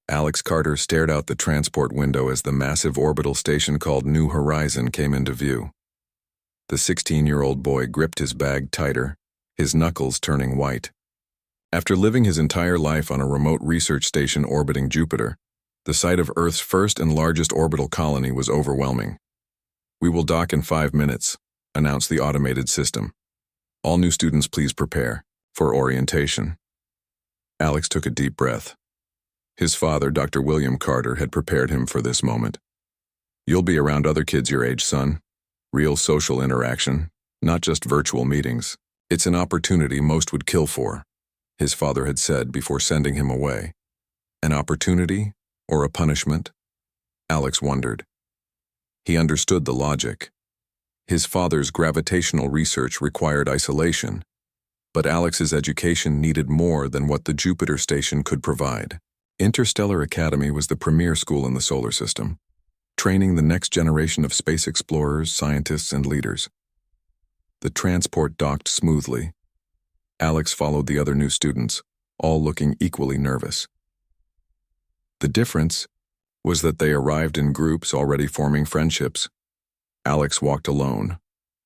Alex Carter stared out the transport window as the massive orbital station called New Horizon came into view. The 16-year-old boy gripped his bag tighter, his knuckles turning white. After living his entire life on a remote research station orbiting Jupiter, the sight of Earth's first and largest orbital colony was overwhelming. "We will dock in 5 minutes," announced the automated system. "All new students please prepare for orientation." Alex took a deep breath. His father, Dr. William Carter, had prepared him for this moment. "You'll be around other kids your age, son. Real social interaction, not just virtual meetings. It's an opportunity most would kill for," his father had said before sending him away. An opportunity or a punishment? Alex wondered. He understood the logic. His father's gravitational research required isolation, but Alex's education needed more than what the Jupiter station could provide. Interstellar Academy was the premier school in the solar system, training the next generation of space explorers, scientists, and leaders. The transport docked smoothly. Alex followed the other new students, all looking equally nervous. The difference was that they arrived in groups already forming friendships. Alex walked alone.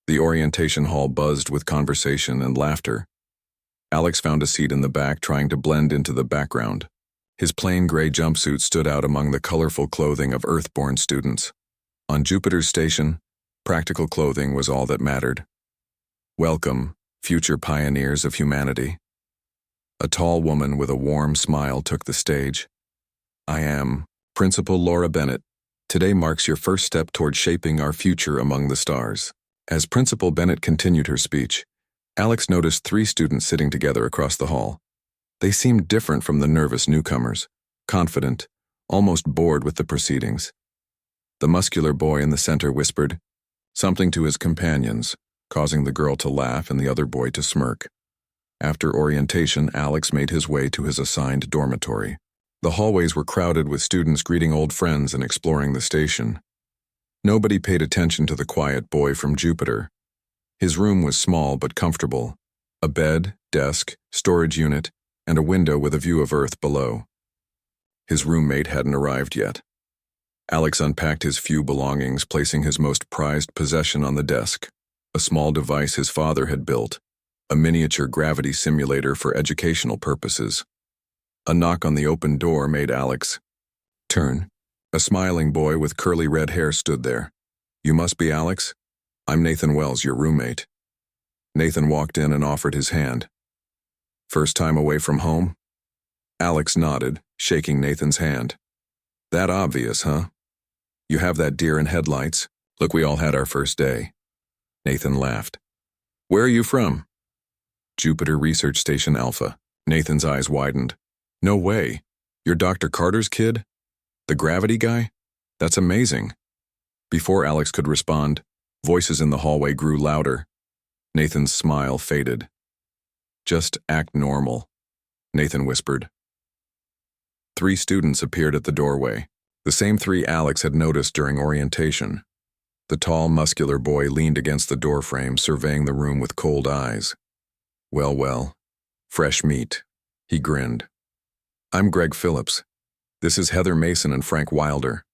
The orientation hall buzzed with conversation and laughter. Alex found a seat in the back, trying to blend into the background. His plain gray jumpsuit stood out among the colorful clothing of Earth-born students. On Jupiter's station, practical clothing was all that mattered. "Welcome, future pioneers of humanity." A tall woman with a warm smile took the stage. "I am Principal Laura Bennett. Today marks your first step toward shaping our future among the stars." As Principal Bennett continued her speech, Alex noticed 3 students sitting together across the hall. They seemed different from the nervous newcomers, confident, almost bored with the proceedings. The muscular boy in the center whispered something to his companions, causing the girl to laugh and the other boy to smirk. After orientation, Alex made his way to his assigned dormitory. The hallways were crowded with students greeting old friends and exploring the station. Nobody paid attention to the quiet boy from Jupiter. His room was small but comfortable. A bed, desk, storage unit, and a window with a view of Earth below. His roommate hadn't arrived yet. Alex unpacked his few belongings, placing his most prized possession on the desk, a small device his father had built, a miniature gravity simulator for educational purposes. A knock on the open door made Alex turn. A smiling boy with curly red hair stood there. "You must be Alex? I'm Nathan Wells, your roommate." Nathan walked in and offered his hand. "First time away from home?" Alex nodded, shaking Nathan's hand. "That obvious, huh? You have that deer in headlights. Look, we all had our first day." Nathan laughed. "Where are you from?" "Jupiter Research Station Alpha." Nathan's eyes widened. "No way. You're Dr. Carter's kid? The gravity guy? That's amazing." Before Alex could respond, voices in the hallway grew louder. Nathan's smile faded. "Just act normal," Nathan whispered. 3 students appeared at the doorway, the same 3 Alex had noticed during orientation. The tall, muscular boy leaned against the doorframe, surveying the room with cold eyes. Well, fresh meat," he grinned. "I'm Greg Phillips. This is Heather Mason and Frank Wilder.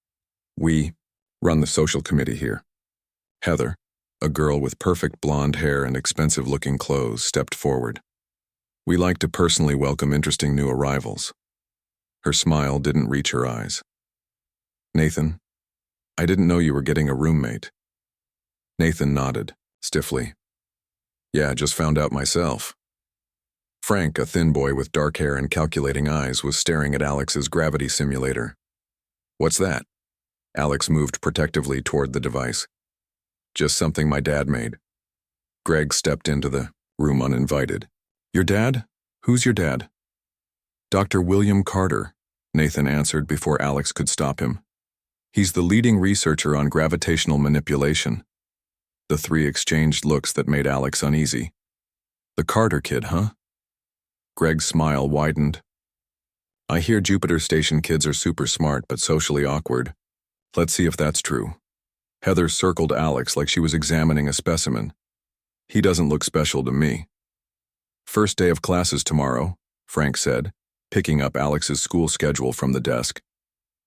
We run the social committee here." Heather, a girl with perfect blonde hair and expensive-looking clothes, stepped forward. "We like to personally welcome interesting new arrivals." Her smile didn't reach her eyes. "Nathan, I didn't know you were getting a roommate." Nathan nodded, stiffly. "Yeah, just found out myself." Frank, a thin boy with dark hair and calculating eyes, was staring at Alex's gravity simulator. "What's that?" Alex moved protectively toward the device. "Just something my dad made." Greg stepped into the room uninvited. "Your dad? Who's your dad?" "Dr. William Carter," Nathan answered before Alex could stop him. "He's the leading researcher on gravitational manipulation." The 3 exchanged looks that made Alex uneasy. "The Carter kid, huh?" Greg's smile widened. "I hear Jupiter Station kids are super smart but socially awkward. Let's see if that's true." Heather circled Alex like she was examining a specimen. "He doesn't look special to me." "First day of classes tomorrow," Frank said, picking up Alex's school schedule from the desk.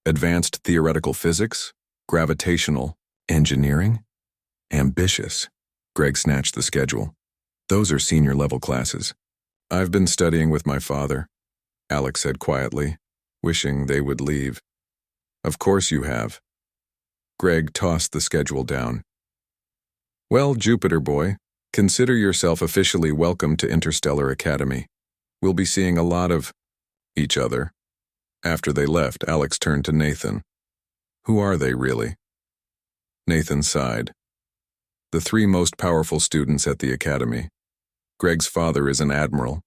Advanced theoretical physics, gravitational, engineering, ambitious. Greg snatched the schedule. Those are senior-level classes. I've been studying with my father, Alex said quietly, wishing they would leave. Of course you have. Greg tossed the schedule down. Well, Jupiter boy, consider yourself officially welcome to Interstellar Academy. We'll be seeing a lot of each other. After they left, Alex turned to Nathan. Who are they, really? Nathan sighed. The three most powerful students at the academy. Greg's father is an admiral.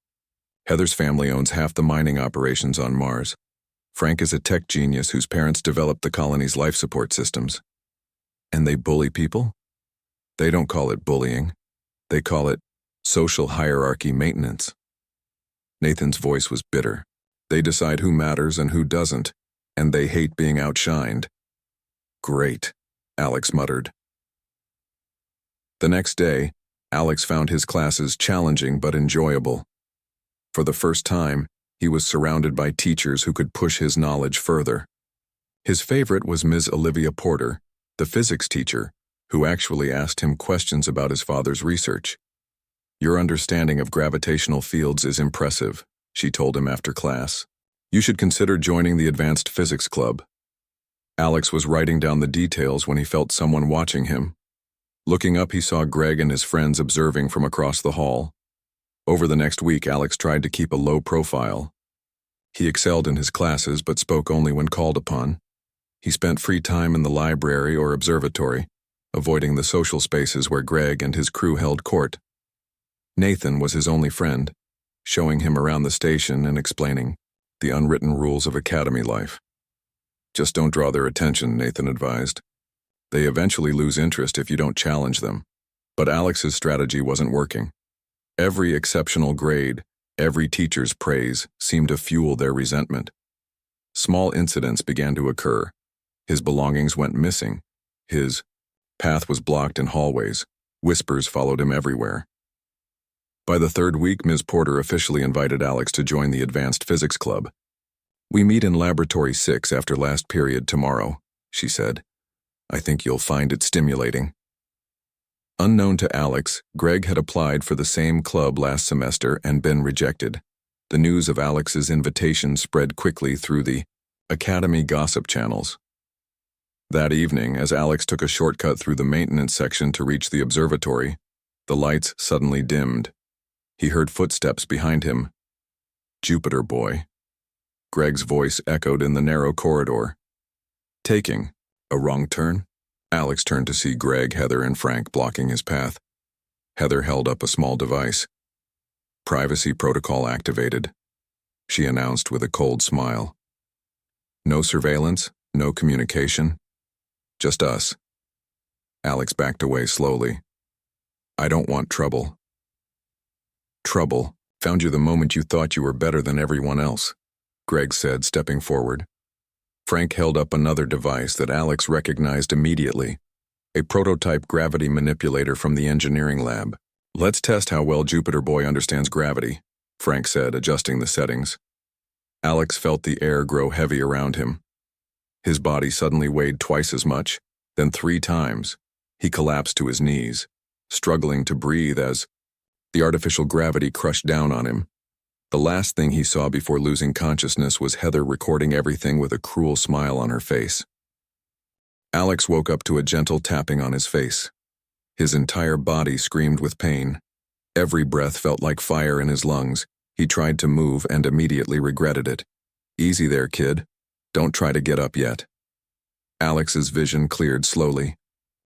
Heather's family owns half the mining operations on Mars. Frank is a tech genius whose parents developed the colony's life support systems. And they bully people? They don't call it bullying. They call it social hierarchy maintenance. Nathan's voice was bitter. They decide who matters and who doesn't, and they hate being outshined. Great, Alex muttered. The next day, Alex found his classes challenging but enjoyable. For the first time, he was surrounded by teachers who could push his knowledge further. His favorite was Ms. Olivia Porter, the physics teacher, who actually asked him questions about his father's research. Your understanding of gravitational fields is impressive, she told him after class. You should consider joining the Advanced Physics Club. Alex was writing down the details when he felt someone watching him. Looking up, he saw Greg and his friends observing from across the hall. Over the next week, Alex tried to keep a low profile. He excelled in his classes but spoke only when called upon. He spent free time in the library or observatory, avoiding the social spaces where Greg and his crew held court. Nathan was his only friend, showing him around the station and explaining the unwritten rules of academy life. Just don't draw their attention, Nathan advised. They eventually lose interest if you don't challenge them. But Alex's strategy wasn't working. Every exceptional grade, every teacher's praise seemed to fuel their resentment. Small incidents began to occur. His belongings went missing. His path was blocked in hallways. Whispers followed him everywhere. By the third week, Ms. Porter officially invited Alex to join the Advanced Physics Club. We meet in Laboratory 6 after last period tomorrow, she said. I think you'll find it stimulating. Unknown to Alex, Greg had applied for the same club last semester and been rejected. The news of Alex's invitation spread quickly through the academy gossip channels. That evening, as Alex took a shortcut through the maintenance section to reach the observatory, the lights suddenly dimmed. He heard footsteps behind him. Jupiter boy. Greg's voice echoed in the narrow corridor. Taking a wrong turn? Alex turned to see Greg, Heather, and Frank blocking his path. Heather held up a small device. Privacy protocol activated, she announced with a cold smile. No surveillance, no communication. Just us. Alex backed away slowly. I don't want trouble. Trouble found you the moment you thought you were better than everyone else, Greg said, stepping forward. Frank held up another device that Alex recognized immediately, a prototype gravity manipulator from the engineering lab. Let's test how well Jupiter boy understands gravity, Frank said, adjusting the settings. Alex felt the air grow heavy around him. His body suddenly weighed twice as much, then 3 times. He collapsed to his knees, struggling to breathe as the artificial gravity crushed down on him. The last thing he saw before losing consciousness was Heather recording everything with a cruel smile on her face. Alex woke up to a gentle tapping on his face. His entire body screamed with pain. Every breath felt like fire in his lungs. He tried to move and immediately regretted it. Easy there, kid. Don't try to get up yet. Alex's vision cleared slowly.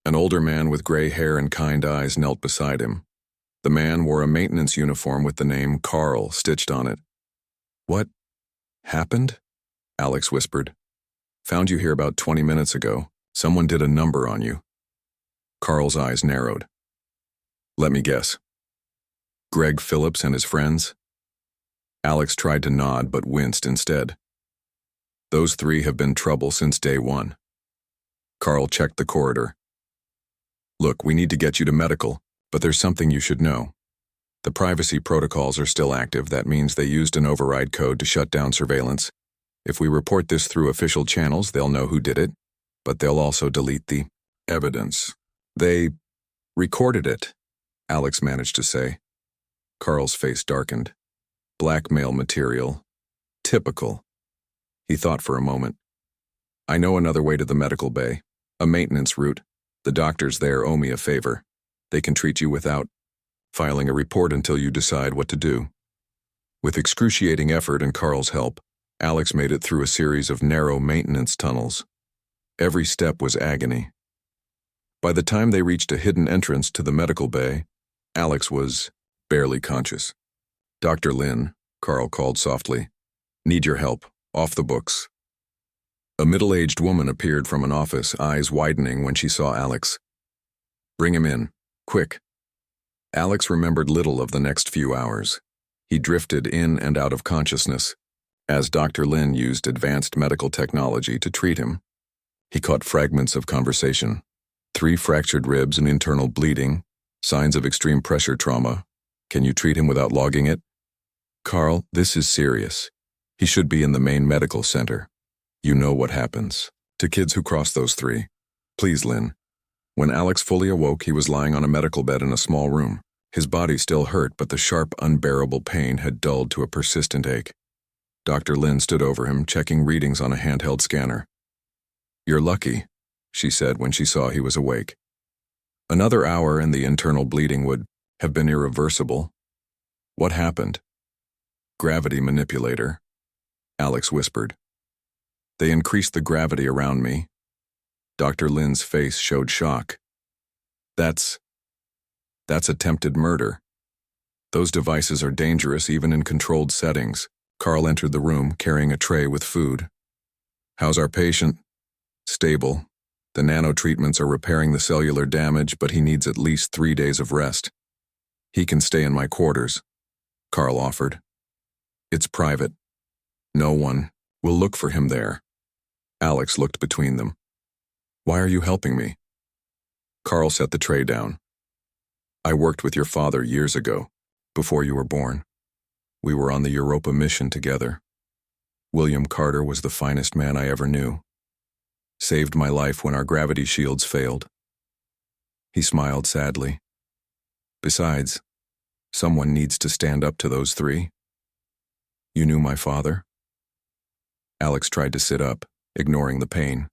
An older man with gray hair and kind eyes knelt beside him. The man wore a maintenance uniform with the name Carl stitched on it. What happened? Alex whispered. Found you here about 20 minutes ago. Someone did a number on you. Carl's eyes narrowed. Let me guess. Greg Phillips and his friends? Alex tried to nod but winced instead. Those 3 have been trouble since day 1. Carl checked the corridor. Look, we need to get you to medical, but there's something you should know. The privacy protocols are still active. That means they used an override code to shut down surveillance. If we report this through official channels, they'll know who did it, but they'll also delete the evidence. They recorded it, Alex managed to say. Carl's face darkened. Blackmail material. Typical. He thought for a moment. I know another way to the medical bay. A maintenance route. The doctors there owe me a favor. They can treat you without filing a report until you decide what to do. With excruciating effort and Carl's help, Alex made it through a series of narrow maintenance tunnels. Every step was agony. By the time they reached a hidden entrance to the medical bay, Alex was barely conscious. Dr. Lin, Carl called softly. Need your help. Off the books. A middle-aged woman appeared from an office, eyes widening when she saw Alex. Bring him in. Quick. Alex remembered little of the next few hours. He drifted in and out of consciousness, as Dr. Lin used advanced medical technology to treat him. He caught fragments of conversation. 3 fractured ribs and internal bleeding, signs of extreme pressure trauma. Can you treat him without logging it? Carl, this is serious. He should be in the main medical center. You know what happens to kids who cross those 3. Please, Lin. When Alex fully awoke, he was lying on a medical bed in a small room. His body still hurt, but the sharp, unbearable pain had dulled to a persistent ache. Dr. Lin stood over him, checking readings on a handheld scanner. You're lucky, she said when she saw he was awake. Another hour and the internal bleeding would have been irreversible. What happened? Gravity manipulator, Alex whispered. They increased the gravity around me. Dr. Lin's face showed shock. That's attempted murder. Those devices are dangerous even in controlled settings. Carl entered the room carrying a tray with food. How's our patient? Stable. The nano treatments are repairing the cellular damage, but he needs at least 3 days of rest. He can stay in my quarters, Carl offered. It's private. No one will look for him there. Alex looked between them. Why are you helping me? Carl set the tray down. I worked with your father years ago, before you were born. We were on the Europa mission together. William Carter was the finest man I ever knew. Saved my life when our gravity shields failed. He smiled sadly. Besides, someone needs to stand up to those 3. You knew my father? Alex tried to sit up, ignoring the pain.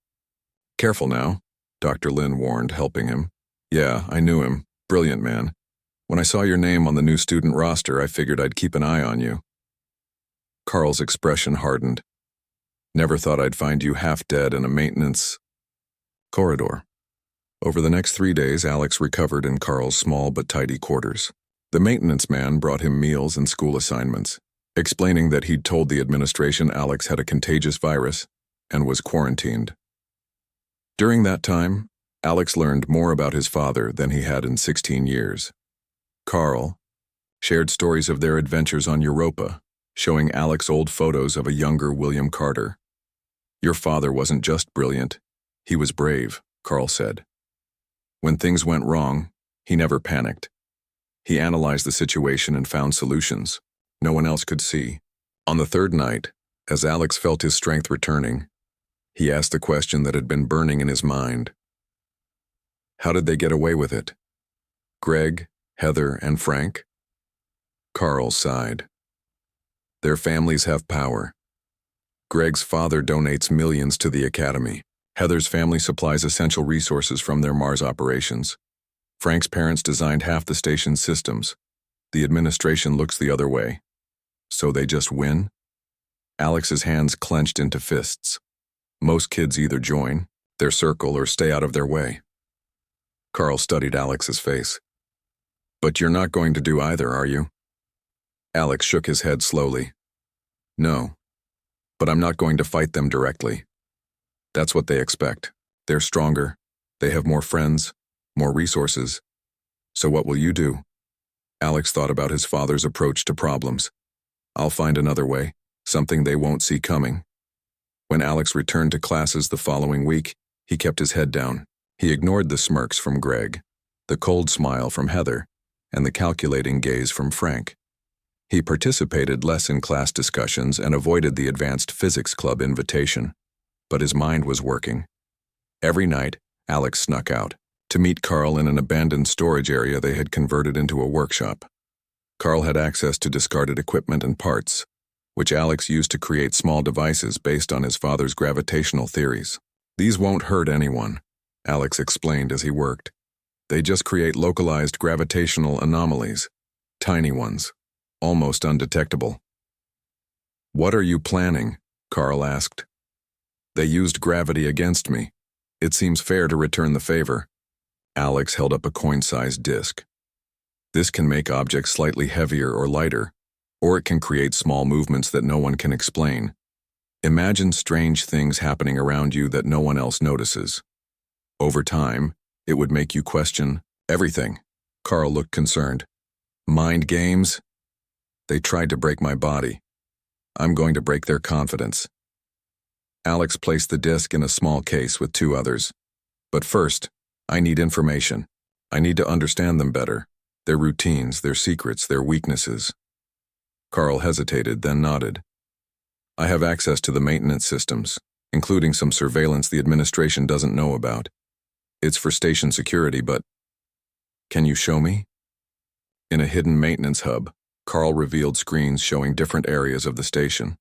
Careful now, Dr. Lin warned, helping him. Yeah, I knew him. Brilliant man. When I saw your name on the new student roster, I figured I'd keep an eye on you. Carl's expression hardened. Never thought I'd find you half dead in a maintenance corridor. Over the next 3 days, Alex recovered in Carl's small but tidy quarters. The maintenance man brought him meals and school assignments, explaining that he'd told the administration Alex had a contagious virus and was quarantined. During that time, Alex learned more about his father than he had in 16 years. Carl shared stories of their adventures on Europa, showing Alex old photos of a younger William Carter. Your father wasn't just brilliant, he was brave, Carl said. When things went wrong, he never panicked. He analyzed the situation and found solutions no one else could see. On the 3rd night, as Alex felt his strength returning, he asked the question that had been burning in his mind. How did they get away with it? Greg, Heather, and Frank? Carl sighed. Their families have power. Greg's father donates millions to the academy. Heather's family supplies essential resources from their Mars operations. Frank's parents designed half the station's systems. The administration looks the other way. So they just win? Alex's hands clenched into fists. Most kids either join their circle or stay out of their way. Carl studied Alex's face. But you're not going to do either, are you? Alex shook his head slowly. No, but I'm not going to fight them directly. That's what they expect. They're stronger. They have more friends, more resources. So what will you do? Alex thought about his father's approach to problems. I'll find another way, something they won't see coming. When Alex returned to classes the following week, he kept his head down. He ignored the smirks from Greg, the cold smile from Heather, and the calculating gaze from Frank. He participated less in class discussions and avoided the advanced physics club invitation, but his mind was working. Every night, Alex snuck out to meet Carl in an abandoned storage area they had converted into a workshop. Carl had access to discarded equipment and parts, which Alex used to create small devices based on his father's gravitational theories. "These won't hurt anyone," Alex explained as he worked. "They just create localized gravitational anomalies, tiny ones, almost undetectable." "What are you planning?" Carl asked. "They used gravity against me. It seems fair to return the favor." Alex held up a coin-sized disc. "This can make objects slightly heavier or lighter, or it can create small movements that no one can explain. Imagine strange things happening around you that no one else notices. Over time, it would make you question everything." Carl looked concerned. "Mind games? They tried to break my body. I'm going to break their confidence." Alex placed the disc in a small case with 2 others. "But first, I need information. I need to understand them better. Their routines, their secrets, their weaknesses." Carl hesitated, then nodded. "I have access to the maintenance systems, including some surveillance the administration doesn't know about. It's for station security, but can you show me?" In a hidden maintenance hub, Carl revealed screens showing different areas of the station.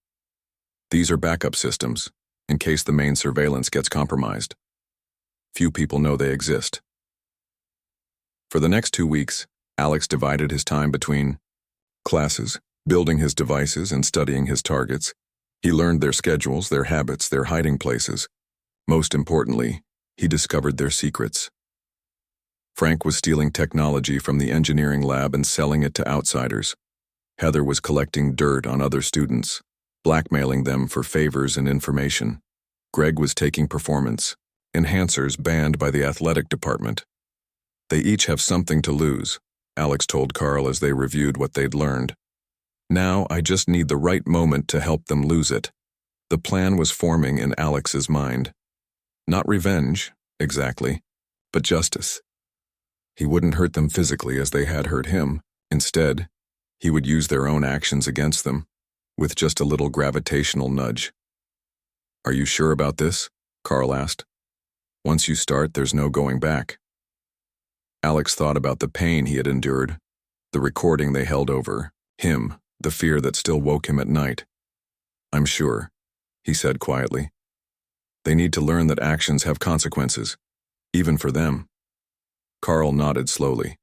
"These are backup systems, in case the main surveillance gets compromised. Few people know they exist." For the next 2 weeks, Alex divided his time between classes, building his devices, and studying his targets. He learned their schedules, their habits, their hiding places. Most importantly, he discovered their secrets. Frank was stealing technology from the engineering lab and selling it to outsiders. Heather was collecting dirt on other students, blackmailing them for favors and information. Greg was taking performance enhancers banned by the athletic department. "They each have something to lose," Alex told Carl as they reviewed what they'd learned. "Now I just need the right moment to help them lose it." The plan was forming in Alex's mind. Not revenge, exactly, but justice. He wouldn't hurt them physically as they had hurt him. Instead, he would use their own actions against them, with just a little gravitational nudge. "Are you sure about this?" Carl asked. "Once you start, there's no going back." Alex thought about the pain he had endured, the recording they held over him, the fear that still woke him at night. "I'm sure," he said quietly. "They need to learn that actions have consequences, even for them." Carl nodded slowly.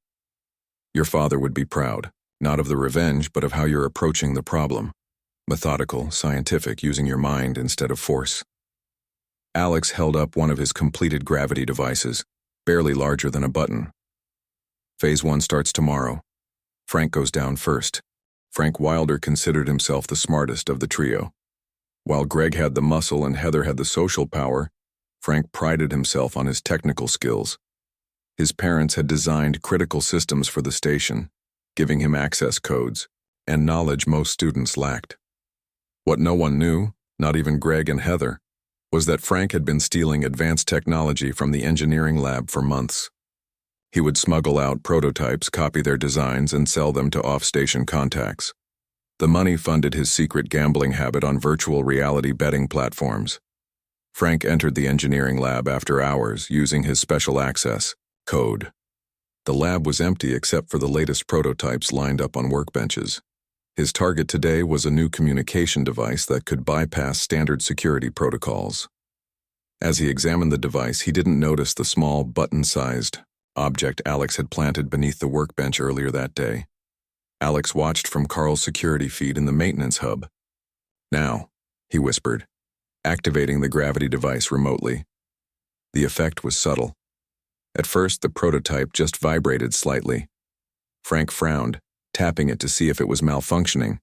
"Your father would be proud, not of the revenge, but of how you're approaching the problem. Methodical, scientific, using your mind instead of force." Alex held up one of his completed gravity devices, barely larger than a button. "Phase 1 starts tomorrow. Frank goes down first." Frank Wilder considered himself the smartest of the trio. While Greg had the muscle and Heather had the social power, Frank prided himself on his technical skills. His parents had designed critical systems for the station, giving him access codes and knowledge most students lacked. What no one knew, not even Greg and Heather, was that Frank had been stealing advanced technology from the engineering lab for months. He would smuggle out prototypes, copy their designs, and sell them to off-station contacts. The money funded his secret gambling habit on virtual reality betting platforms. Frank entered the engineering lab after hours using his special access code. The lab was empty except for the latest prototypes lined up on workbenches. His target today was a new communication device that could bypass standard security protocols. As he examined the device, he didn't notice the small, button-sized object Alex had planted beneath the workbench earlier that day. Alex watched from Carl's security feed in the maintenance hub. "Now," he whispered, activating the gravity device remotely. The effect was subtle. At first, the prototype just vibrated slightly. Frank frowned, tapping it to see if it was malfunctioning.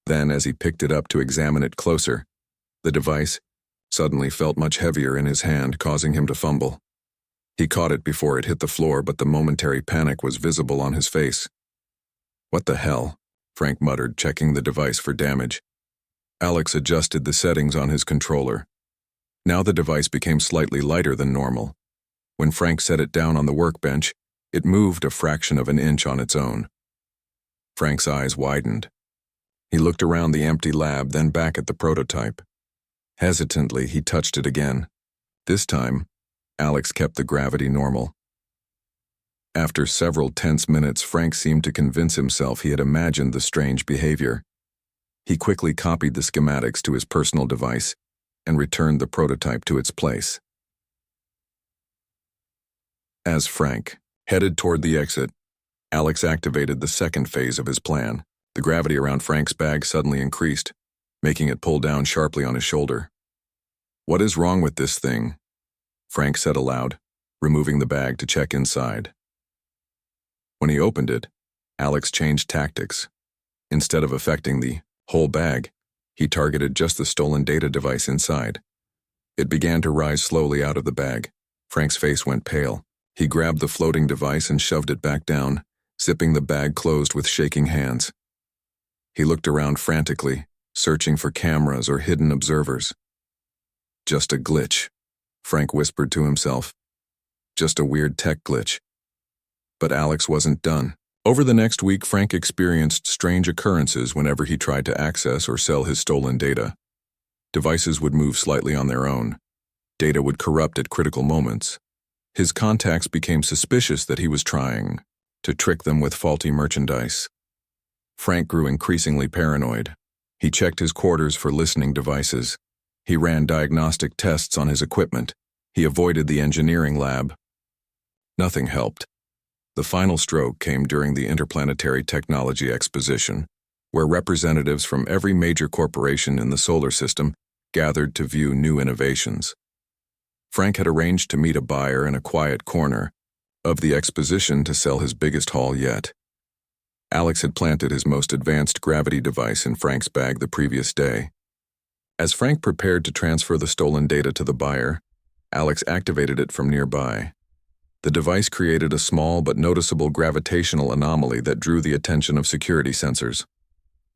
Then, as he picked it up to examine it closer, the device suddenly felt much heavier in his hand, causing him to fumble. He caught it before it hit the floor, but the momentary panic was visible on his face. "What the hell?" Frank muttered, checking the device for damage. Alex adjusted the settings on his controller. Now the device became slightly lighter than normal. When Frank set it down on the workbench, It moved a fraction of an inch on its own. Frank's eyes widened. He looked around the empty lab, then back at the prototype. Hesitantly, he touched it again. This time, Alex kept the gravity normal. After several tense minutes, Frank seemed to convince himself he had imagined the strange behavior. He quickly copied the schematics to his personal device and returned the prototype to its place. As Frank headed toward the exit, Alex activated the second phase of his plan. The gravity around Frank's bag suddenly increased, making it pull down sharply on his shoulder. "What is wrong with this thing?" Frank said aloud, removing the bag to check inside. When he opened it, Alex changed tactics. Instead of affecting the whole bag, he targeted just the stolen data device inside. It began to rise slowly out of the bag. Frank's face went pale. He grabbed the floating device and shoved it back down, zipping the bag closed with shaking hands. He looked around frantically, searching for cameras or hidden observers. "Just a glitch," Frank whispered to himself. "Just a weird tech glitch." But Alex wasn't done. Over the next week, Frank experienced strange occurrences whenever he tried to access or sell his stolen data. Devices would move slightly on their own. Data would corrupt at critical moments. His contacts became suspicious that he was trying to trick them with faulty merchandise. Frank grew increasingly paranoid. He checked his quarters for listening devices. He ran diagnostic tests on his equipment. He avoided the engineering lab. Nothing helped. The final stroke came during the Interplanetary Technology Exposition, where representatives from every major corporation in the solar system gathered to view new innovations. Frank had arranged to meet a buyer in a quiet corner of the exposition to sell his biggest haul yet. Alex had planted his most advanced gravity device in Frank's bag the previous day. As Frank prepared to transfer the stolen data to the buyer, Alex activated it from nearby. The device created a small but noticeable gravitational anomaly that drew the attention of security sensors.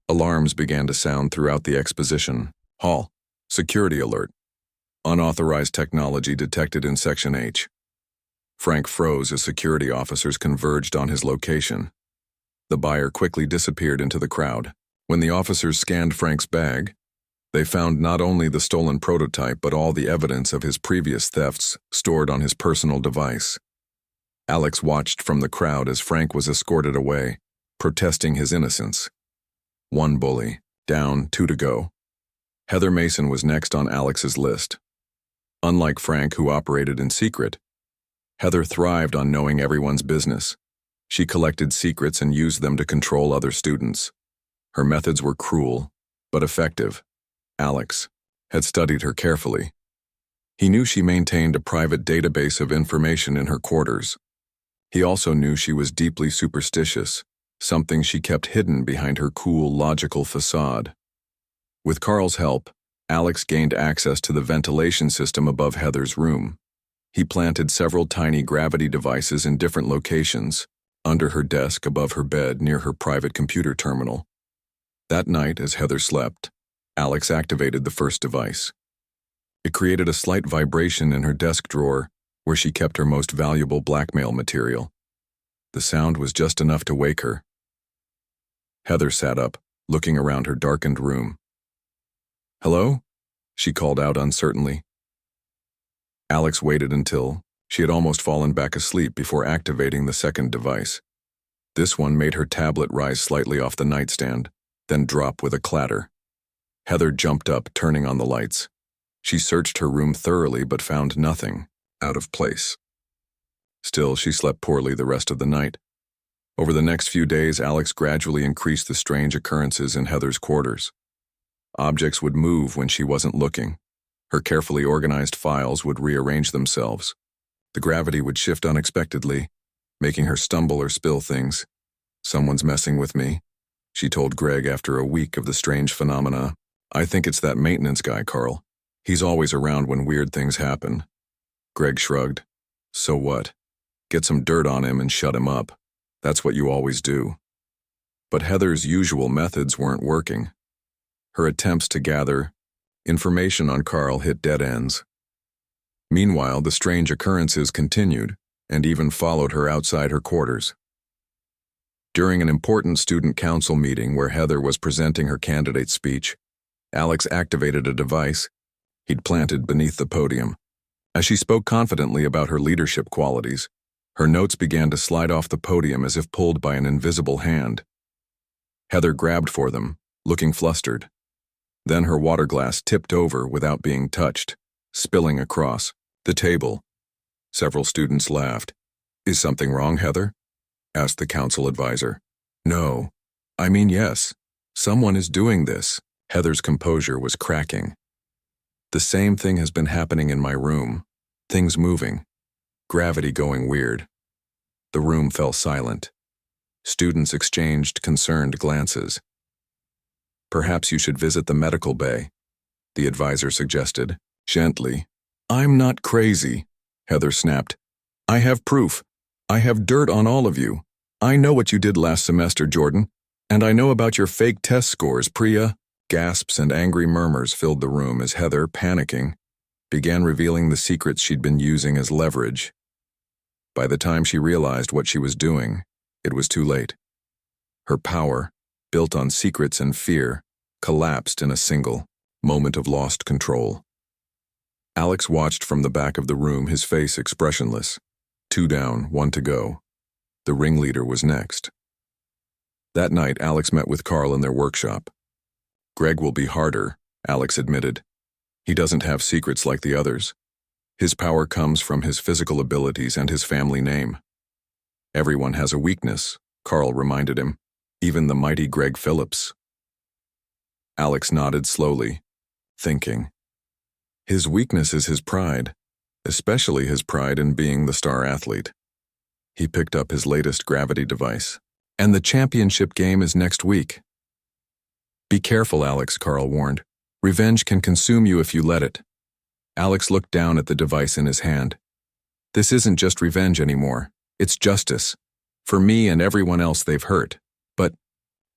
Alarms began to sound throughout the exposition. Hall. Security alert. Unauthorized technology detected in Section H. Frank froze as security officers converged on his location. The buyer quickly disappeared into the crowd. When the officers scanned Frank's bag, they found not only the stolen prototype but all the evidence of his previous thefts stored on his personal device. Alex watched from the crowd as Frank was escorted away, protesting his innocence. One bully, down, 2 to go. Heather Mason was next on Alex's list. Unlike Frank, who operated in secret, Heather thrived on knowing everyone's business. She collected secrets and used them to control other students. Her methods were cruel, but effective. Alex had studied her carefully. He knew she maintained a private database of information in her quarters. He also knew she was deeply superstitious, something she kept hidden behind her cool, logical facade. With Carl's help, Alex gained access to the ventilation system above Heather's room. He planted several tiny gravity devices in different locations, under her desk, above her bed, near her private computer terminal. That night, as Heather slept, Alex activated the first device. It created a slight vibration in her desk drawer, where she kept her most valuable blackmail material. The sound was just enough to wake her. Heather sat up, looking around her darkened room. "Hello?" she called out uncertainly. Alex waited until she had almost fallen back asleep before activating the second device. This one made her tablet rise slightly off the nightstand, then drop with a clatter. Heather jumped up, turning on the lights. She searched her room thoroughly but found nothing out of place. Still, she slept poorly the rest of the night. Over the next few days, Alex gradually increased the strange occurrences in Heather's quarters. Objects would move when she wasn't looking. Her carefully organized files would rearrange themselves. The gravity would shift unexpectedly, making her stumble or spill things. "Someone's messing with me," she told Greg after a week of the strange phenomena. "I think it's that maintenance guy, Carl. He's always around when weird things happen." Greg shrugged. "So what? Get some dirt on him and shut him up. That's what you always do." But Heather's usual methods weren't working. Her attempts to gather information on Carl hit dead ends. Meanwhile, the strange occurrences continued, and even followed her outside her quarters. During an important student council meeting where Heather was presenting her candidate speech, Alex activated a device he'd planted beneath the podium. As she spoke confidently about her leadership qualities, her notes began to slide off the podium as if pulled by an invisible hand. Heather grabbed for them, looking flustered. Then her water glass tipped over without being touched, spilling across the table. Several students laughed. "Is something wrong, Heather?" asked the council advisor. "No. I mean, yes. Someone is doing this." Heather's composure was cracking. "The same thing has been happening in my room. Things moving. Gravity going weird." The room fell silent. Students exchanged concerned glances. "Perhaps you should visit the medical bay," the advisor suggested, gently. "I'm not crazy," Heather snapped. "I have proof. I have dirt on all of you. I know what you did last semester, Jordan, and I know about your fake test scores, Priya." Gasps and angry murmurs filled the room as Heather, panicking, began revealing the secrets she'd been using as leverage. By the time she realized what she was doing, it was too late. Her power, built on secrets and fear, collapsed in a single moment of lost control. Alex watched from the back of the room, his face expressionless. 2 down, 1 to go. The ringleader was next. That night, Alex met with Carl in their workshop. "Greg will be harder," Alex admitted. "He doesn't have secrets like the others. His power comes from his physical abilities and his family name." "Everyone has a weakness," Carl reminded him. "Even the mighty Greg Phillips." Alex nodded slowly, thinking. His weakness is his pride, especially his pride in being the star athlete. He picked up his latest gravity device. "And the championship game is next week." "Be careful, Alex," Carl warned. "Revenge can consume you if you let it." Alex looked down at the device in his hand. "This isn't just revenge anymore. It's justice. For me and everyone else they've hurt." But,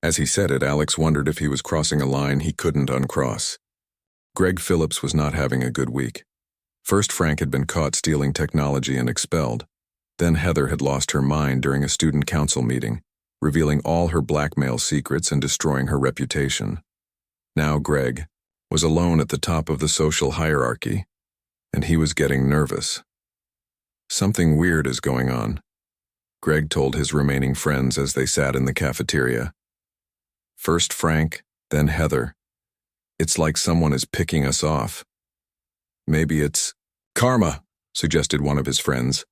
as he said it, Alex wondered if he was crossing a line he couldn't uncross. Greg Phillips was not having a good week. First, Frank had been caught stealing technology and expelled. Then Heather had lost her mind during a student council meeting, revealing all her blackmail secrets and destroying her reputation. Now Greg was alone at the top of the social hierarchy, and he was getting nervous. "Something weird is going on," Greg told his remaining friends as they sat in the cafeteria. "First Frank, then Heather. It's like someone is picking us off. Maybe it's karma," suggested one of his friends.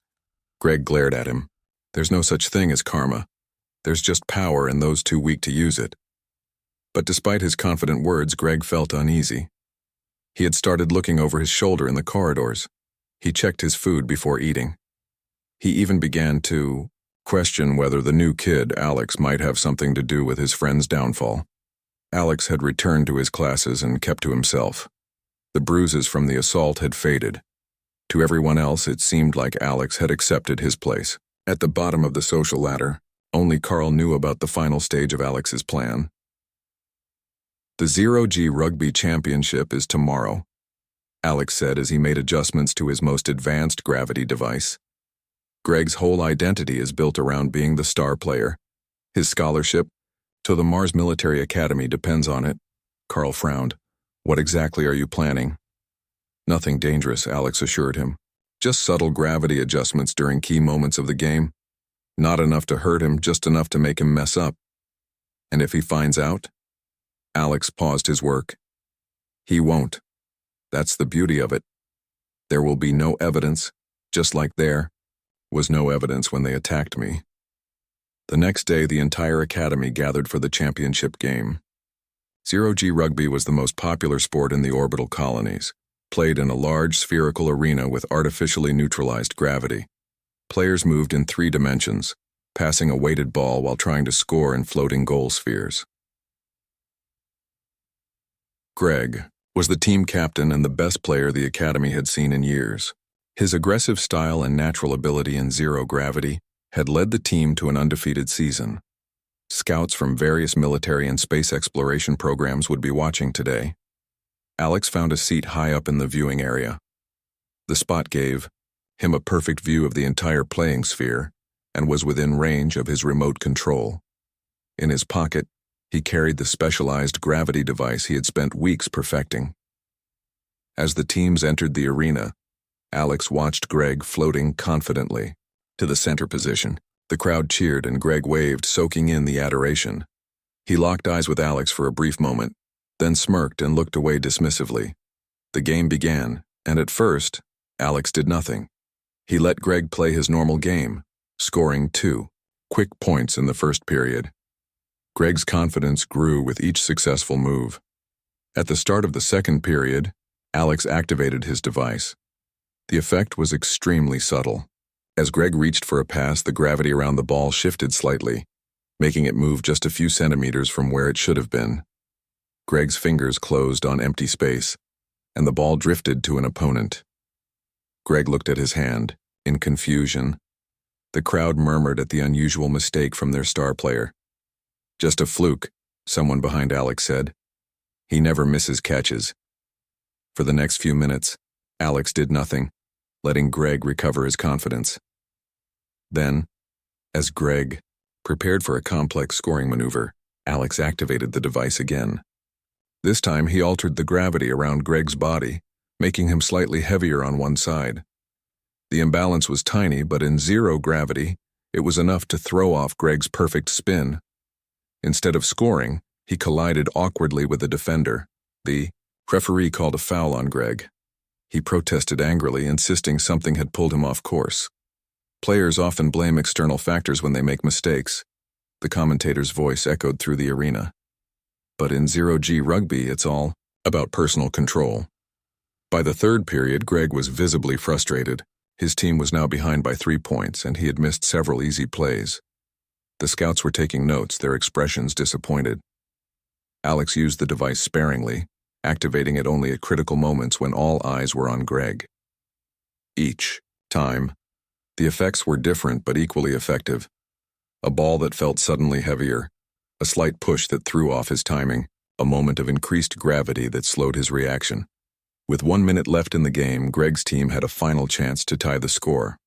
Greg glared at him. "There's no such thing as karma. There's just power and those too weak to use it." But despite his confident words, Greg felt uneasy. He had started looking over his shoulder in the corridors. He checked his food before eating. He even began to question whether the new kid, Alex, might have something to do with his friend's downfall. Alex had returned to his classes and kept to himself. The bruises from the assault had faded. To everyone else, it seemed like Alex had accepted his place. At the bottom of the social ladder, only Carl knew about the final stage of Alex's plan. "The 0G Rugby Championship is tomorrow," Alex said as he made adjustments to his most advanced gravity device. "Greg's whole identity is built around being the star player. His scholarship to the Mars Military Academy depends on it." Carl frowned. "What exactly are you planning?" "Nothing dangerous," Alex assured him. "Just subtle gravity adjustments during key moments of the game. Not enough to hurt him, just enough to make him mess up." "And if he finds out?" Alex paused his work. "He won't. That's the beauty of it. There will be no evidence, just like there was no evidence when they attacked me." The next day, the entire academy gathered for the championship game. 0G rugby was the most popular sport in the orbital colonies, played in a large spherical arena with artificially neutralized gravity. Players moved in 3 dimensions, passing a weighted ball while trying to score in floating goal spheres. Greg was the team captain and the best player the academy had seen in years. His aggressive style and natural ability in zero gravity had led the team to an undefeated season. Scouts from various military and space exploration programs would be watching today. Alex found a seat high up in the viewing area. The spot gave him a perfect view of the entire playing sphere, and was within range of his remote control. In his pocket, he carried the specialized gravity device he had spent weeks perfecting. As the teams entered the arena, Alex watched Greg floating confidently to the center position. The crowd cheered and Greg waved, soaking in the adoration. He locked eyes with Alex for a brief moment, then smirked and looked away dismissively. The game began, and at first, Alex did nothing. He let Greg play his normal game, scoring 2 quick points in the first period. Greg's confidence grew with each successful move. At the start of the second period, Alex activated his device. The effect was extremely subtle. As Greg reached for a pass, the gravity around the ball shifted slightly, making it move just a few centimeters from where it should have been. Greg's fingers closed on empty space, and the ball drifted to an opponent. Greg looked at his hand, in confusion. The crowd murmured at the unusual mistake from their star player. "Just a fluke," someone behind Alex said. "He never misses catches." For the next few minutes, Alex did nothing, letting Greg recover his confidence. Then, as Greg prepared for a complex scoring maneuver, Alex activated the device again. This time he altered the gravity around Greg's body, making him slightly heavier on one side. The imbalance was tiny, but in zero gravity, it was enough to throw off Greg's perfect spin. Instead of scoring, he collided awkwardly with a defender. The referee called a foul on Greg. He protested angrily, insisting something had pulled him off course. Players often blame external factors when they make mistakes. The commentator's voice echoed through the arena. But in 0G rugby, it's all about personal control. By the third period, Greg was visibly frustrated. His team was now behind by 3 points, and he had missed several easy plays. The scouts were taking notes, their expressions disappointed. Alex used the device sparingly, activating it only at critical moments when all eyes were on Greg. Each time, the effects were different but equally effective. A ball that felt suddenly heavier, a slight push that threw off his timing, a moment of increased gravity that slowed his reaction. With 1 minute left in the game, Greg's team had a final chance to tie the score.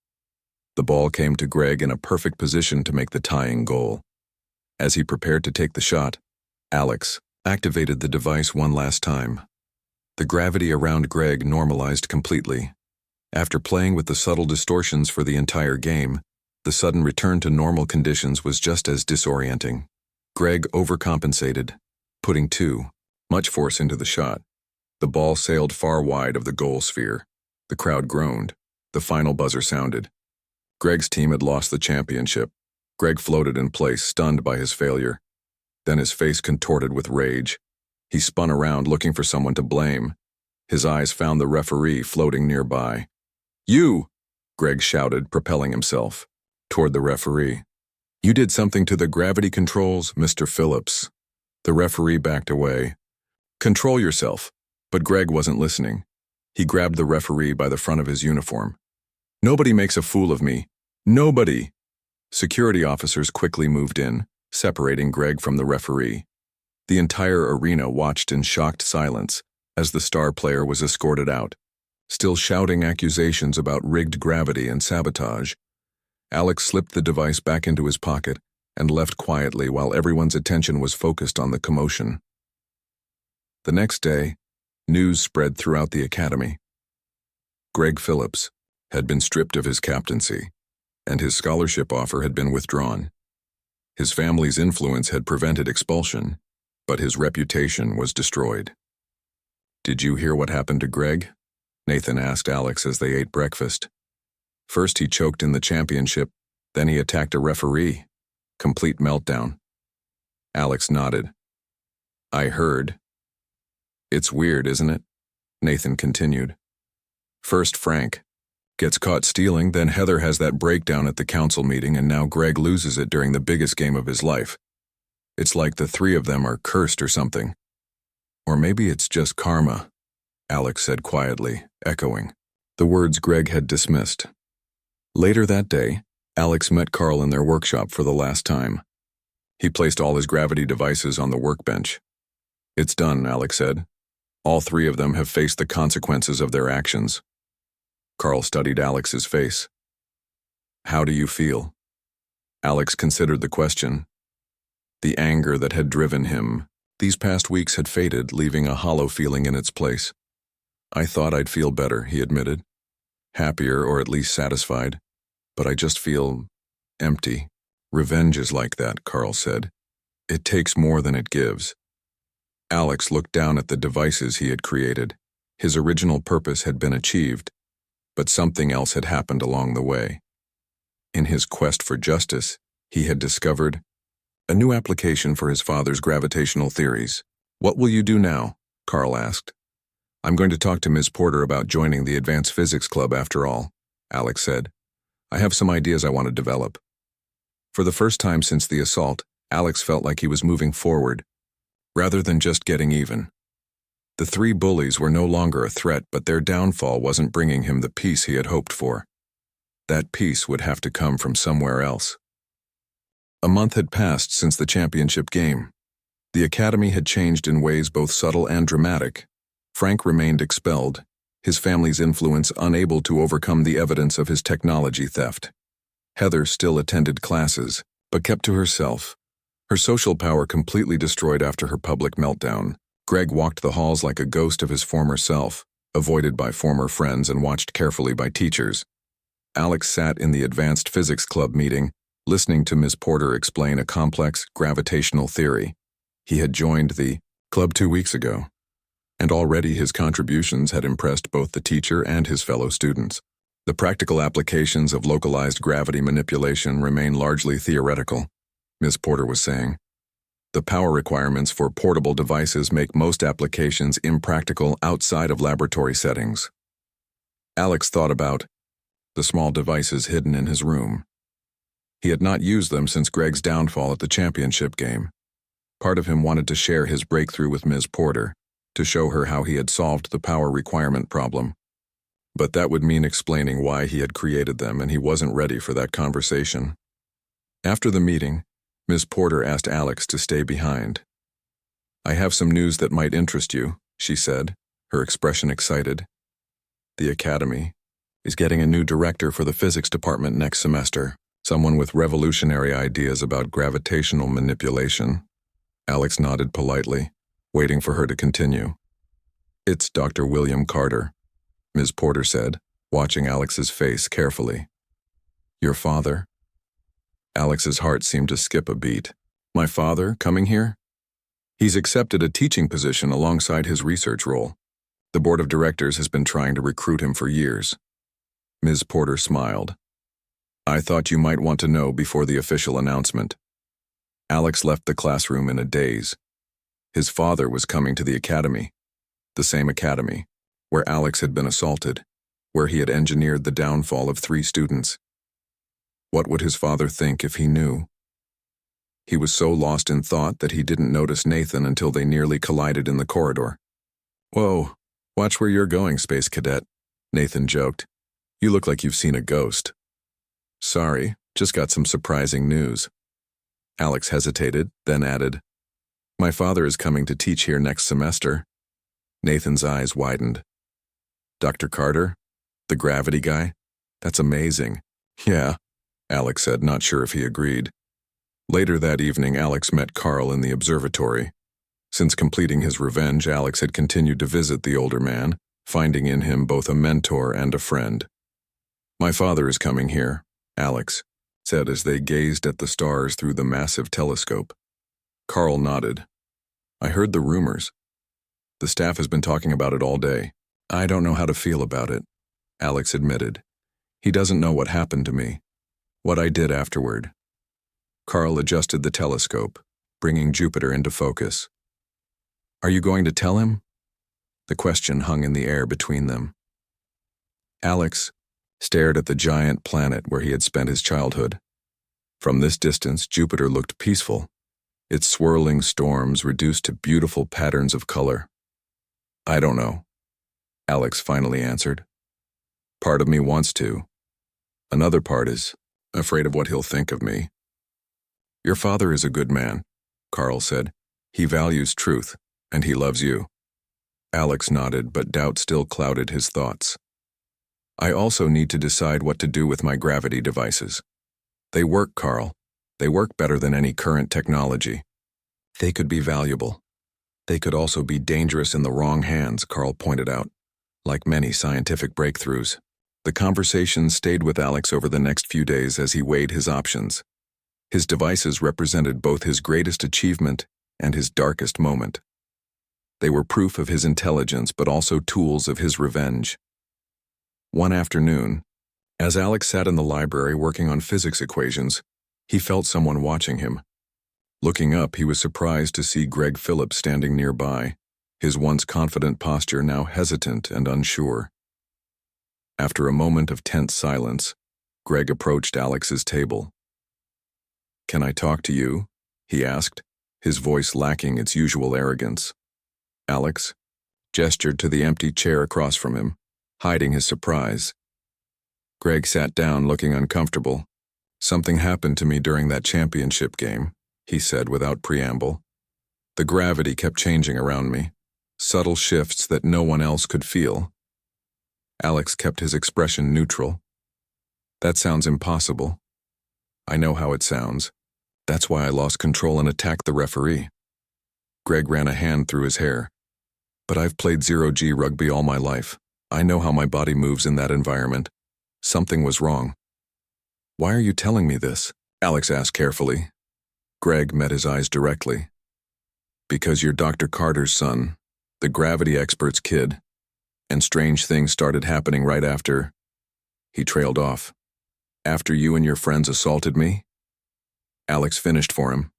The ball came to Greg in a perfect position to make the tying goal. As he prepared to take the shot, Alex activated the device one last time. The gravity around Greg normalized completely. After playing with the subtle distortions for the entire game, the sudden return to normal conditions was just as disorienting. Greg overcompensated, putting too much force into the shot. The ball sailed far wide of the goal sphere. The crowd groaned. The final buzzer sounded. Greg's team had lost the championship. Greg floated in place, stunned by his failure. Then his face contorted with rage. He spun around, looking for someone to blame. His eyes found the referee floating nearby. "You!" Greg shouted, propelling himself toward the referee. "You did something to the gravity controls, Mr. Phillips." The referee backed away. "Control yourself." But Greg wasn't listening. He grabbed the referee by the front of his uniform. "Nobody makes a fool of me. Nobody!" Security officers quickly moved in, separating Greg from the referee. The entire arena watched in shocked silence as the star player was escorted out. Still shouting accusations about rigged gravity and sabotage, Alex slipped the device back into his pocket and left quietly while everyone's attention was focused on the commotion. The next day, news spread throughout the academy. Greg Phillips had been stripped of his captaincy, and his scholarship offer had been withdrawn. His family's influence had prevented expulsion, but his reputation was destroyed. "Did you hear what happened to Greg?" Nathan asked Alex as they ate breakfast. "First he choked in the championship, then he attacked a referee. Complete meltdown." Alex nodded. "I heard." "It's weird, isn't it?" Nathan continued. "First Frank gets caught stealing, then Heather has that breakdown at the council meeting, and now Greg loses it during the biggest game of his life. It's like the three of them are cursed or something. Or maybe it's just karma," Alex said quietly, echoing the words Greg had dismissed. Later that day, Alex met Carl in their workshop for the last time. He placed all his gravity devices on the workbench. "It's done," Alex said. "All three of them have faced the consequences of their actions." Carl studied Alex's face. How do you feel? Alex considered the question. The anger that had driven him these past weeks had faded, leaving a hollow feeling in its place. I thought I'd feel better, he admitted. Happier, or at least satisfied. But I just feel empty. Revenge is like that, Carl said. It takes more than it gives. Alex looked down at the devices he had created. His original purpose had been achieved, but something else had happened along the way. In his quest for justice, he had discovered a new application for his father's gravitational theories. What will you do now? Carl asked. I'm going to talk to Ms. Porter about joining the Advanced Physics Club after all, Alex said. I have some ideas I want to develop. For the first time since the assault, Alex felt like he was moving forward, rather than just getting even. The three bullies were no longer a threat, but their downfall wasn't bringing him the peace he had hoped for. That peace would have to come from somewhere else. A month had passed since the championship game. The academy had changed in ways both subtle and dramatic. Frank remained expelled, his family's influence unable to overcome the evidence of his technology theft. Heather still attended classes, but kept to herself, her social power completely destroyed after her public meltdown. Greg walked the halls like a ghost of his former self, avoided by former friends and watched carefully by teachers. Alex sat in the Advanced Physics Club meeting, listening to Ms. Porter explain a complex gravitational theory. He had joined the club 2 weeks ago, and already his contributions had impressed both the teacher and his fellow students. The practical applications of localized gravity manipulation remain largely theoretical, Ms. Porter was saying. The power requirements for portable devices make most applications impractical outside of laboratory settings. Alex thought about the small devices hidden in his room. He had not used them since Greg's downfall at the championship game. Part of him wanted to share his breakthrough with Ms. Porter, to show her how he had solved the power requirement problem. But that would mean explaining why he had created them, and he wasn't ready for that conversation. After the meeting, Ms. Porter asked Alex to stay behind. I have some news that might interest you, she said, her expression excited. The academy is getting a new director for the physics department next semester, someone with revolutionary ideas about gravitational manipulation. Alex nodded politely, waiting for her to continue. It's Dr. William Carter, Ms. Porter said, watching Alex's face carefully. Your father? Alex's heart seemed to skip a beat. My father coming here? He's accepted a teaching position alongside his research role. The board of directors has been trying to recruit him for years. Ms. Porter smiled. I thought you might want to know before the official announcement. Alex left the classroom in a daze. His father was coming to the academy, the same academy, where Alex had been assaulted, where he had engineered the downfall of 3 students. What would his father think if he knew? He was so lost in thought that he didn't notice Nathan until they nearly collided in the corridor. Whoa, watch where you're going, Space Cadet, Nathan joked. You look like you've seen a ghost. Sorry, just got some surprising news. Alex hesitated, then added, My father is coming to teach here next semester. Nathan's eyes widened. Dr. Carter? The gravity guy? That's amazing. Yeah, Alex said, not sure if he agreed. Later that evening, Alex met Carl in the observatory. Since completing his revenge, Alex had continued to visit the older man, finding in him both a mentor and a friend. My father is coming here, Alex said as they gazed at the stars through the massive telescope. Carl nodded. I heard the rumors. The staff has been talking about it all day. I don't know how to feel about it, Alex admitted. He doesn't know what happened to me, what I did afterward. Carl adjusted the telescope, bringing Jupiter into focus. Are you going to tell him? The question hung in the air between them. Alex stared at the giant planet where he had spent his childhood. From this distance, Jupiter looked peaceful, its swirling storms reduced to beautiful patterns of color. I don't know, Alex finally answered. Part of me wants to. Another part is afraid of what he'll think of me. Your father is a good man, Carl said. He values truth, and he loves you. Alex nodded, but doubt still clouded his thoughts. I also need to decide what to do with my gravity devices. They work, Carl. They work better than any current technology. They could be valuable. They could also be dangerous in the wrong hands, Carl pointed out, like many scientific breakthroughs. The conversation stayed with Alex over the next few days as he weighed his options. His devices represented both his greatest achievement and his darkest moment. They were proof of his intelligence, but also tools of his revenge. One afternoon, as Alex sat in the library working on physics equations, he felt someone watching him. Looking up, he was surprised to see Greg Phillips standing nearby, his once confident posture now hesitant and unsure. After a moment of tense silence, Greg approached Alex's table. "Can I talk to you?" he asked, his voice lacking its usual arrogance. Alex gestured to the empty chair across from him, hiding his surprise. Greg sat down, looking uncomfortable. "Something happened to me during that championship game," he said without preamble. "The gravity kept changing around me, subtle shifts that no one else could feel." Alex kept his expression neutral. "That sounds impossible." "I know how it sounds. That's why I lost control and attacked the referee." Greg ran a hand through his hair. "But I've played zero-G rugby all my life. I know how my body moves in that environment. Something was wrong." "Why are you telling me this?" Alex asked carefully. Greg met his eyes directly. "Because you're Dr. Carter's son, the gravity expert's kid, and strange things started happening right after." He trailed off. "After you and your friends assaulted me?" Alex finished for him.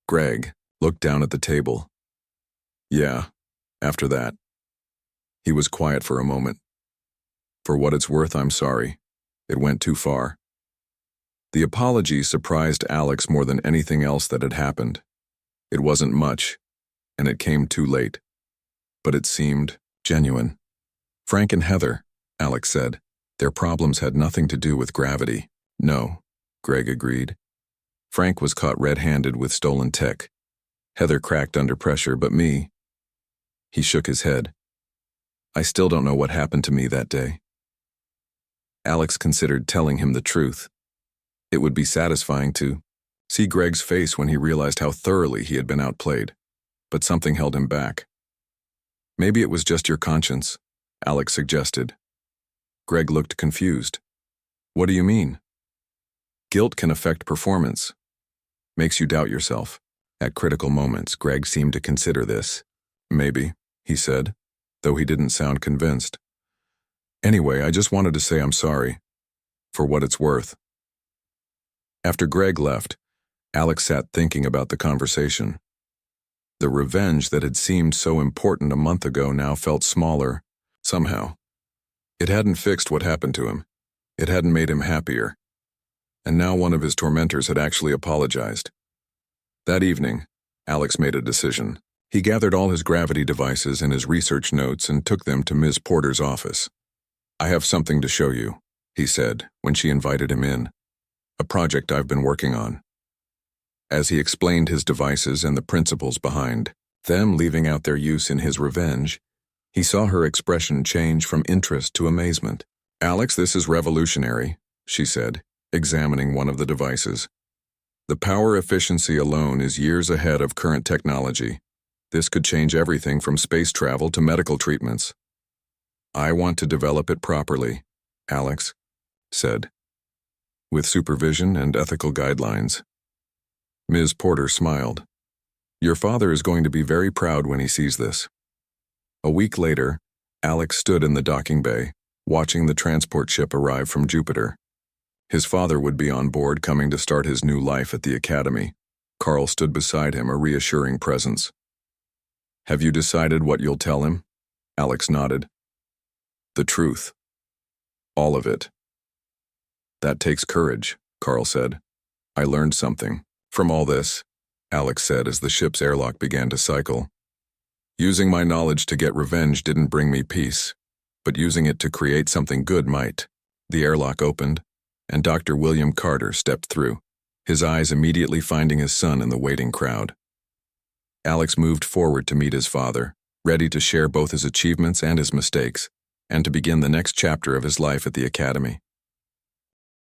Greg looked down at the table. "Yeah, after that." He was quiet for a moment. "For what it's worth, I'm sorry. It went too far." The apology surprised Alex more than anything else that had happened. It wasn't much, and it came too late. But it seemed genuine. "Frank and Heather," Alex said. "Their problems had nothing to do with gravity." "No," Greg agreed. "Frank was caught red-handed with stolen tech. Heather cracked under pressure, but me..." He shook his head. "I still don't know what happened to me that day." Alex considered telling him the truth. It would be satisfying to see Greg's face when he realized how thoroughly he had been outplayed, but something held him back. "Maybe it was just your conscience," Alex suggested. Greg looked confused. "What do you mean?" "Guilt can affect performance. Makes you doubt yourself. At critical moments, Greg seemed to consider this. "Maybe," he said, though he didn't sound convinced. "Anyway, I just wanted to say I'm sorry. For what it's worth." After Greg left, Alex sat thinking about the conversation. The revenge that had seemed so important a month ago now felt smaller, somehow. It hadn't fixed what happened to him. It hadn't made him happier. And now one of his tormentors had actually apologized. That evening, Alex made a decision. He gathered all his gravity devices and his research notes and took them to Ms. Porter's office. "I have something to show you," he said when she invited him in. "A project I've been working on." As he explained his devices and the principles behind them, leaving out their use in his revenge, he saw her expression change from interest to amazement. "Alex, this is revolutionary," she said, examining one of the devices. "The power efficiency alone is years ahead of current technology. This could change everything from space travel to medical treatments." "I want to develop it properly," Alex said, "with supervision and ethical guidelines." Ms. Porter smiled. "Your father is going to be very proud when he sees this." A week later, Alex stood in the docking bay, watching the transport ship arrive from Jupiter. His father would be on board, coming to start his new life at the academy. Carl stood beside him, a reassuring presence. "Have you decided what you'll tell him?" Alex nodded. "The truth. All of it." "That takes courage," Carl said. "I learned something from all this," Alex said as the ship's airlock began to cycle. "Using my knowledge to get revenge didn't bring me peace, but using it to create something good might." The airlock opened, and Dr. William Carter stepped through, his eyes immediately finding his son in the waiting crowd. Alex moved forward to meet his father, ready to share both his achievements and his mistakes. and to begin the next chapter of his life at the academy.